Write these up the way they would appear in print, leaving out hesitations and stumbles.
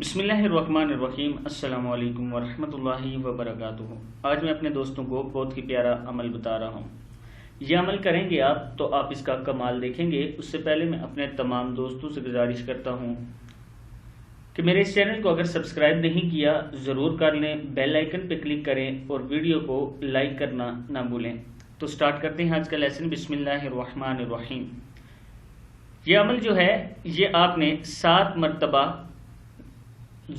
बिस्मिल्लाहिर्रहमानिर्रहीम। अस्सलाम वालेकुम वरहमतुल्लाहि वबरकातुहू। आज मैं अपने दोस्तों को बहुत ही प्यारा अमल बता रहा हूँ। ये अमल करेंगे आप तो आप इसका कमाल देखेंगे। उससे पहले मैं अपने तमाम दोस्तों से गुजारिश करता हूँ कि मेरे इस चैनल को अगर सब्सक्राइब नहीं किया ज़रूर कर लें, बेल आइकन पर क्लिक करें और वीडियो को लाइक करना ना भूलें। तो स्टार्ट करते हैं आज का लेसन। बिस्मिल्लाहिर्रहमानिर्रहीम। ये अमल जो है ये आपने 7 मरतबा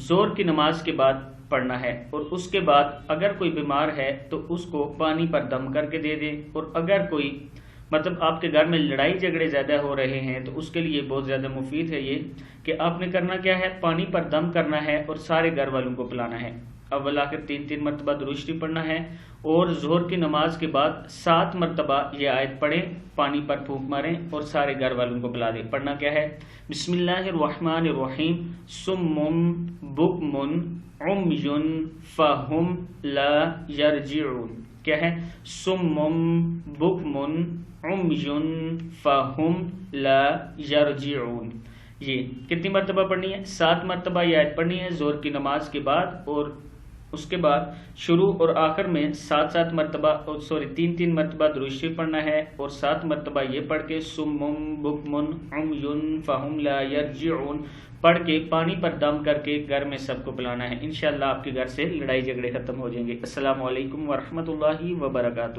जोर की नमाज के बाद पढ़ना है और उसके बाद अगर कोई बीमार है तो उसको पानी पर दम करके दे दे। और अगर कोई आपके घर में लड़ाई झगड़े ज़्यादा हो रहे हैं तो उसके लिए बहुत ज़्यादा मुफीद है ये कि आपने करना क्या है, पानी पर दम करना है और सारे घर वालों को पिलाना है। अव्वल आखिर 3 मरतबा दुरूद शरीफ पढ़ना है और जोहर की नमाज के बाद 7 मरतबा ये आयत पढ़ें, पानी पर फूंक मारें और सारे घर वालों को पिला दें। पढ़ना क्या है, बिस्मिल्लाहिर्रहमानिर्रहीम। सुम्मुम बुकमुन उम्युन फहुम ला यरजिऊन। क्या है, सुम्मुम बुकमुन उम्युन फहुम ला यरजिऊन। ये कितनी मरतबा पढ़नी है? 7 मरतबा ये आयत पढ़नी है जोहर की नमाज के बाद और उसके बाद शुरू और आखिर में 7 मरतबा 3 मरतबा दुरूद शरीफ पढ़ना है और 7 मरतबा ये पढ़ के सुम्मुम बुकमुन उम्युन फहुम ला यरजिऊन पढ़ के पानी पर दम करके घर में सबको पिलाना है। इंशाअल्लाह आपके घर से लड़ाई झगड़े खत्म हो जाएंगे। अस्सलामु अलैकुम वरहमतुल्लाहि वबरकातुहू।